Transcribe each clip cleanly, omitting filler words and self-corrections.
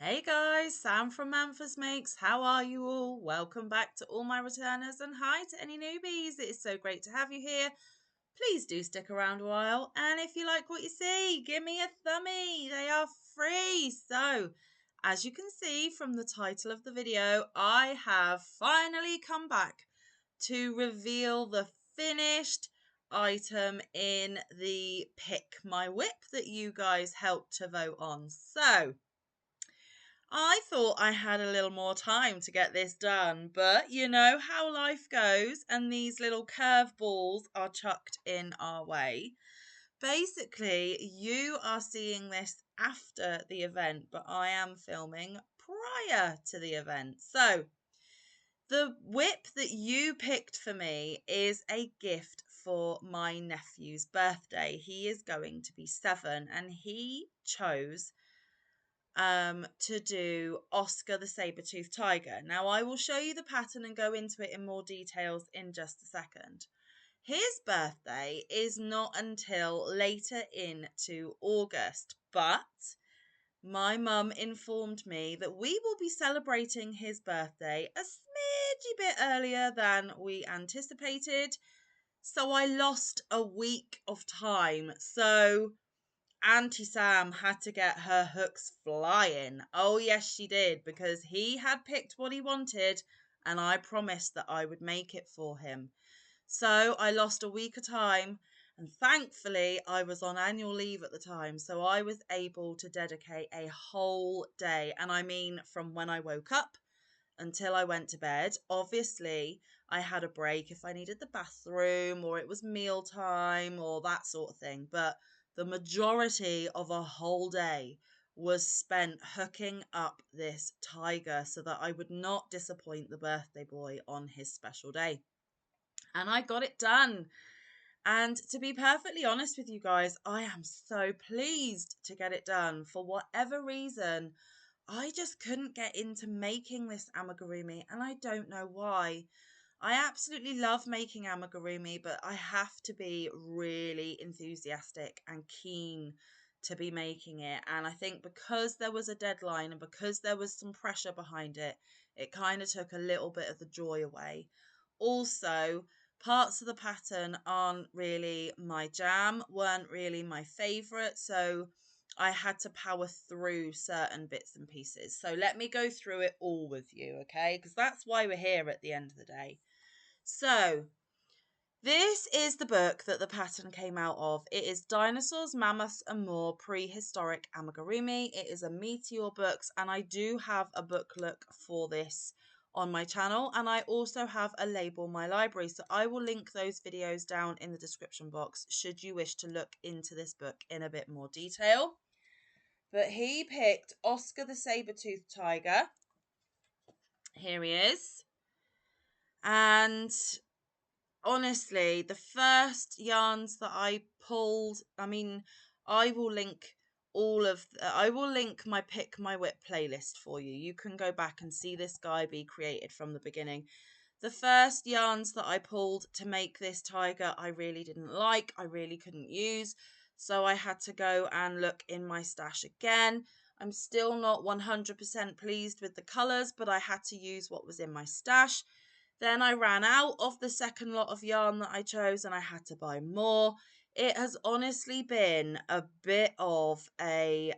Hey guys, Sam from Manfa's Makes. How are you all? Welcome back to all my returners and hi to any newbies. It is so great to have you here. Please do stick around a while. And if you like what you see, give me a thumbie. They are free. So, as you can see from the title of the video, I have finally come back to reveal the finished item in the Pick My WIP that you guys helped to vote on. So, I thought I had a little more time to get this done, but you know how life goes, and these little curveballs are chucked in our way. Basically, you are seeing this after the event, but I am filming prior to the event. So, the WIP that you picked for me is a gift for my nephew's birthday. He is going to be 7, and he chose to do Oscar the Sabre Toothed Tiger. Now, I will show you the pattern and go into it in more details in just a second. His birthday is not until later into August, but my mum informed me that we will be celebrating his birthday a smidgy bit earlier than we anticipated. So I lost a week of time. So Auntie Sam had to get her hooks flying. Oh, yes, she did, because he had picked what he wanted, and I promised that I would make it for him. So I lost a week of time, and thankfully I was on annual leave at the time, so I was able to dedicate a whole day. And I mean, from when I woke up until I went to bed. Obviously, I had a break if I needed the bathroom or it was mealtime or that sort of thing. But the majority of a whole day was spent hooking up this tiger so that I would not disappoint the birthday boy on his special day. And I got it done. And to be perfectly honest with you guys, I am so pleased to get it done. For whatever reason, I just couldn't get into making this amigurumi, and I don't know why. I absolutely love making amigurumi, but I have to be really enthusiastic and keen to be making it. And I think because there was a deadline and because there was some pressure behind it, it kind of took a little bit of the joy away. Also, parts of the pattern aren't really my jam, weren't really my favourite, so I had to power through certain bits and pieces. So let me go through it all with you, okay? Because that's why we're here at the end of the day. So this is the book that the pattern came out of. It is Dinosaurs, Mammoths and More Prehistoric Amigurumi. It is a Meteor Books, and I do have a book look for this on my channel, and I also have a Label My Library, so I will link those videos down in the description box should you wish to look into this book in a bit more detail. But he picked Oscar the Saber-Toothed Tiger. Here he is. And honestly, the first yarns that I pulled, I mean, I will link I will link my Pick My WIP playlist for you. You can go back and see this guy be created from the beginning. The first yarns that I pulled to make this tiger, I really didn't like. I really couldn't use. So I had to go and look in my stash again. I'm still not 100% pleased with the colours, but I had to use what was in my stash. Then I ran out of the second lot of yarn that I chose and I had to buy more. It has honestly been a bit of it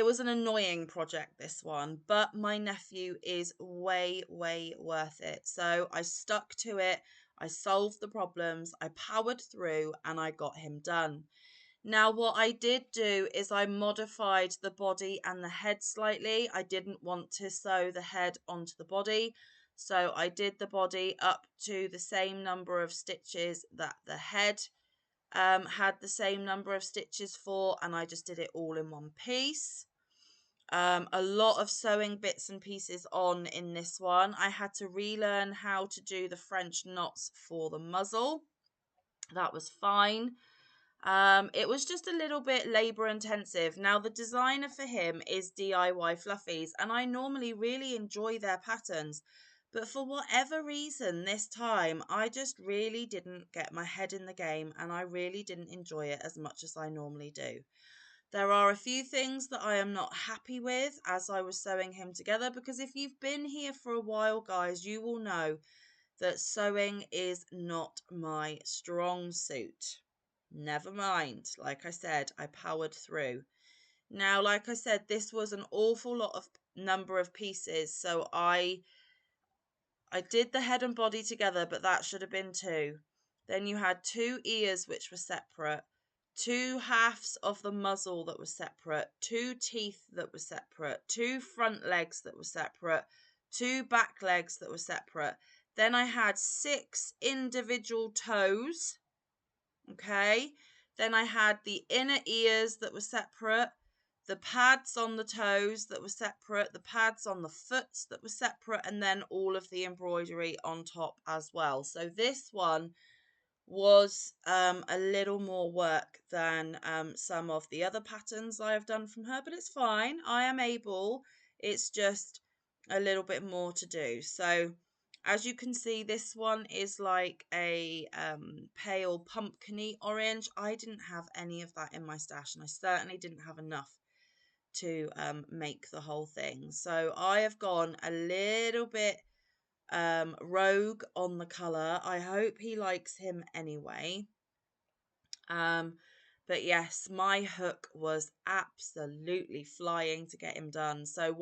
was an annoying project, this one, but my nephew is way, way worth it. So I stuck to it. I solved the problems. I powered through and I got him done. Now, what I did do is I modified the body and the head slightly. I didn't want to sew the head onto the body, so I did the body up to the same number of stitches that the head had the same number of stitches for, and I just did it all in one piece. A lot of sewing bits and pieces on in this one. I had to relearn how to do the French knots for the muzzle. That was fine. It was just a little bit labor intensive. Now, the designer for him is DIY Fluffies, and I normally really enjoy their patterns, But for whatever reason, this time, I just really didn't get my head in the game and I really didn't enjoy it as much as I normally do. There are a few things that I am not happy with as I was sewing him together, because if you've been here for a while, guys, you will know that sewing is not my strong suit. Never mind. Like I said, I powered through. Now, like I said, this was an awful lot of number of pieces, so I did the head and body together, but that should have been two. Then you had two ears which were separate, two halves of the muzzle that were separate, two teeth that were separate, two front legs that were separate, two back legs that were separate. Then I had 6 individual toes. Okay. Then I had the inner ears that were separate, the pads on the toes that were separate, the pads on the foots that were separate, and then all of the embroidery on top as well. So this one was a little more work than some of the other patterns I have done from her, but it's fine. I am able. It's just a little bit more to do. So as you can see, this one is like a pale pumpkin-y orange. I didn't have any of that in my stash, and I certainly didn't have enough to make the whole thing. So I have gone a little bit rogue on the colour. I hope he likes him anyway. But yes, my hook was absolutely flying to get him done. So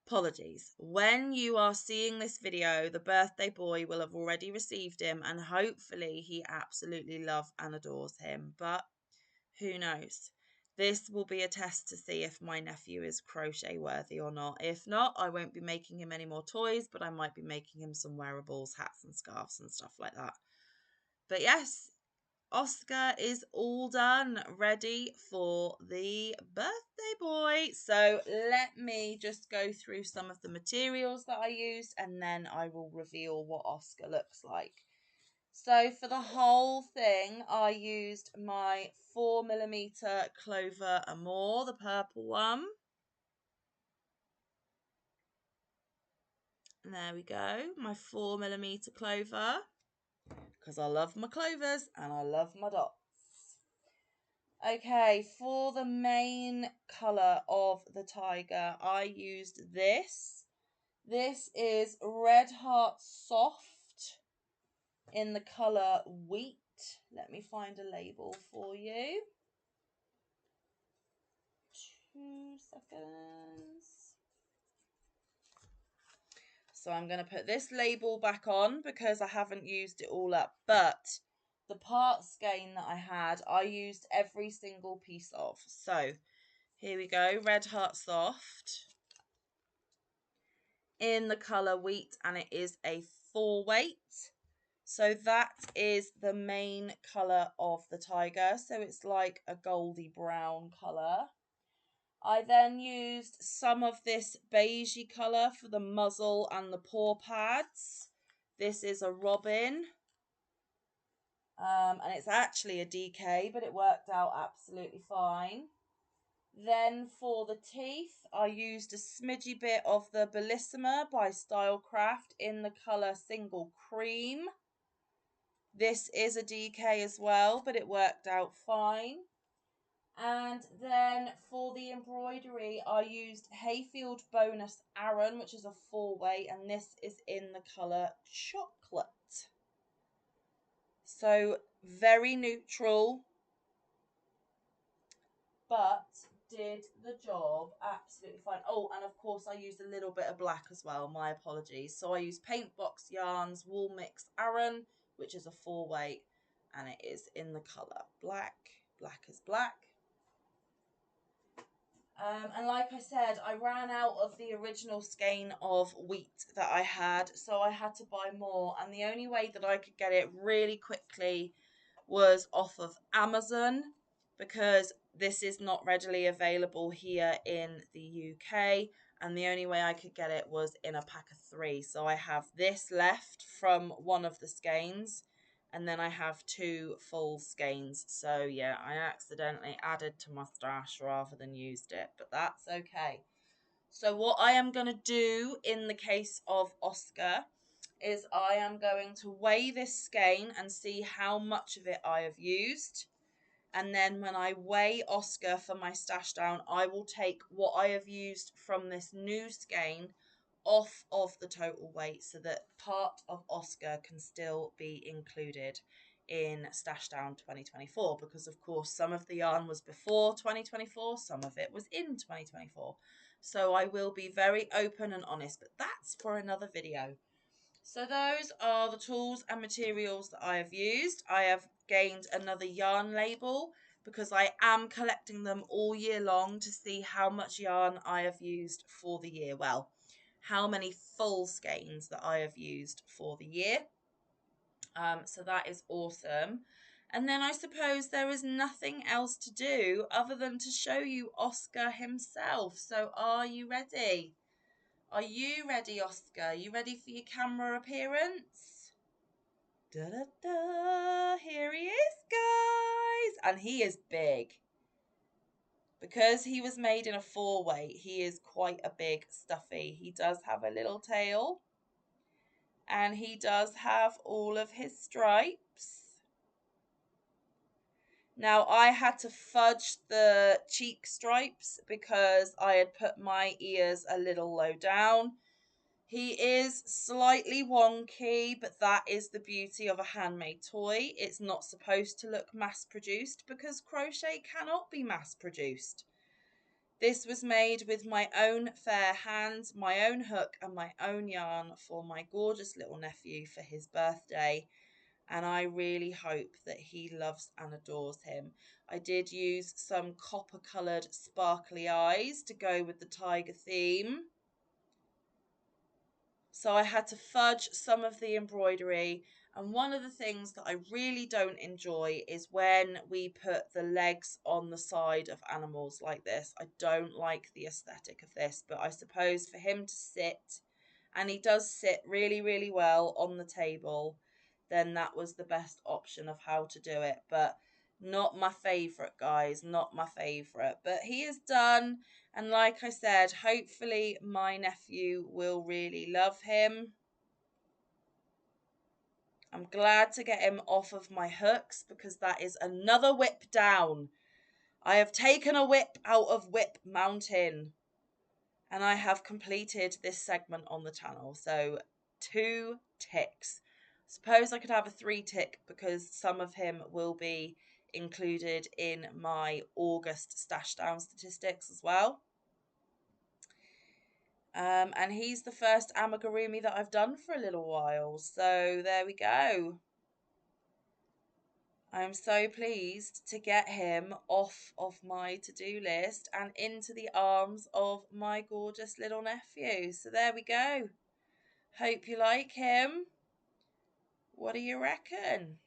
apologies. When you are seeing this video, the birthday boy will have already received him, and hopefully he absolutely loves and adores him. But who knows? This will be a test to see if my nephew is crochet worthy or not. If not, I won't be making him any more toys, but I might be making him some wearables, hats and scarves and stuff like that. But yes, Oscar is all done, ready for the birthday boy. So let me just go through some of the materials that I used, and then I will reveal what Oscar looks like. So for the whole thing, I used my 4mm Clover Amour, the purple one. And there we go, my 4mm Clover, because I love my clovers and I love my dots. Okay, for the main colour of the tiger, I used this. This is Red Heart Soft in the colour Wheat. Let me find a label for you. 2 seconds. So I'm going to put this label back on because I haven't used it all up, but the part skein that I had, I used every single piece of. So here we go, Red Heart Soft in the colour Wheat, and it is a 4-weight. So that is the main colour of the tiger. So it's like a goldy brown colour. I then used some of this beigey colour for the muzzle and the paw pads. This is a robin. And it's actually a DK, but it worked out absolutely fine. Then for the teeth, I used a smidgy bit of the Bellissima by Stylecraft in the colour Single Cream. This is a DK as well, but it worked out fine. And then for the embroidery, I used Hayfield Bonus Aran, which is a 4-weight, and this is in the colour Chocolate. So very neutral, but did the job absolutely fine. Oh, and of course I used a little bit of black as well, my apologies. So I used Paint Box Yarns Wool Mix Aran, which is a 4-weight, and it is in the colour black. Black is black. And like I said, I ran out of the original skein of wheat that I had, so I had to buy more. And the only way that I could get it really quickly was off of Amazon, because this is not readily available here in the UK. And the only way I could get it was in a pack of 3. So I have this left from one of the skeins, and then I have 2 full skeins. So yeah, I accidentally added to my stash rather than used it, but that's okay. So what I am going to do in the case of Oscar is I am going to weigh this skein and see how much of it I have used. And then when I weigh Oscar for my stash down, I will take what I have used from this new skein off of the total weight so that part of Oscar can still be included in Stash Down 2024, because of course some of the yarn was before 2024, some of it was in 2024. So I will be very open and honest, but that's for another video. So those are the tools and materials that I have used. I have gained another yarn label because I am collecting them all year long to see how much yarn I have used for the year. Well, how many full skeins that I have used for the year. So that is awesome. And then I suppose there is nothing else to do other than to show you Oscar himself. So are you ready? Are you ready, Oscar? Are you ready for your camera appearance? Da-da-da! Here he is, guys! And he is big. Because he was made in a 4-weight, he is quite a big stuffy. He does have a little tail. And he does have all of his stripes. Now, I had to fudge the cheek stripes because I had put my ears a little low down. He is slightly wonky, but that is the beauty of a handmade toy. It's not supposed to look mass-produced because crochet cannot be mass-produced. This was made with my own fair hands, my own hook and my own yarn for my gorgeous little nephew for his birthday. And I really hope that he loves and adores him. I did use some copper coloured sparkly eyes to go with the tiger theme. So I had to fudge some of the embroidery. And one of the things that I really don't enjoy is when we put the legs on the side of animals like this. I don't like the aesthetic of this, but I suppose for him to sit, and he does sit really, really well on the table, then that was the best option of how to do it. But not my favourite, guys, not my favourite. But he is done. And like I said, hopefully my nephew will really love him. I'm glad to get him off of my hooks because that is another WIP down. I have taken a WIP out of WIP Mountain and I have completed this segment on the channel. So 2 ticks. Suppose I could have a 3 tick because some of him will be included in my August stash down statistics as well. And he's the first amigurumi that I've done for a little while. So there we go. I'm so pleased to get him off of my to-do list and into the arms of my gorgeous little nephew. So there we go. Hope you like him. What do you reckon?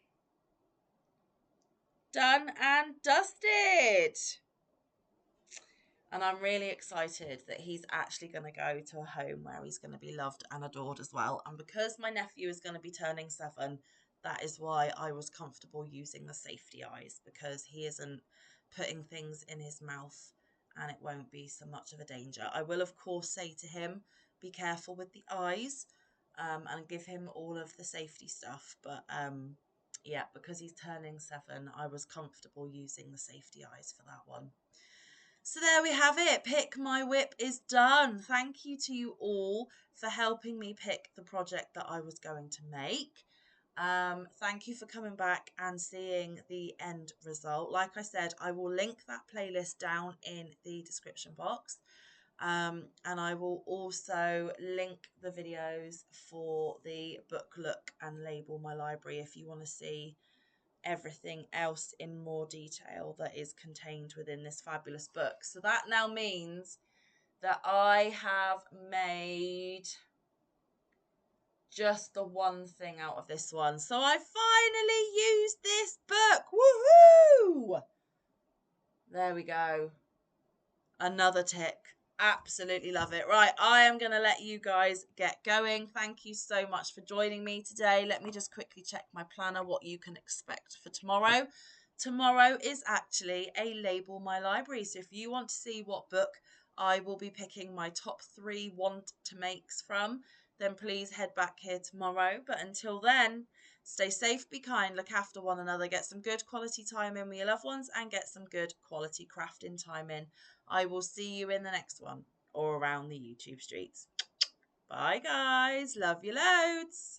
Done and dusted. And I'm really excited that he's actually going to go to a home where he's going to be loved and adored as well. And because my nephew is going to be turning 7, that is why I was comfortable using the safety eyes, because he isn't putting things in his mouth and it won't be so much of a danger. I will, of course, say to him, be careful with the eyes and give him all of the safety stuff. But yeah, because he's turning 7, I was comfortable using the safety eyes for that one. So there we have it. Pick My WIP is done. Thank you to you all for helping me pick the project that I was going to make. Thank you for coming back and seeing the end result. Like I said, I will link that playlist down in the description box. And I will also link the videos for the book look and label my library if you want to see everything else in more detail that is contained within this fabulous book. So that now means that I have made just the one thing out of this one. So I finally used this book. Woohoo! There we go. Another tick. Absolutely love it. Right, I am going to let you guys get going. Thank you so much for joining me today. Let me just quickly check my planner, what you can expect for tomorrow. Tomorrow is actually a Label My Library. So if you want to see what book I will be picking my top 3 want to makes from, then please head back here tomorrow. But until then, stay safe, be kind, look after one another, get some good quality time in with your loved ones, and get some good quality crafting time in. I will see you in the next one or around the YouTube streets. Bye, guys. Love you loads.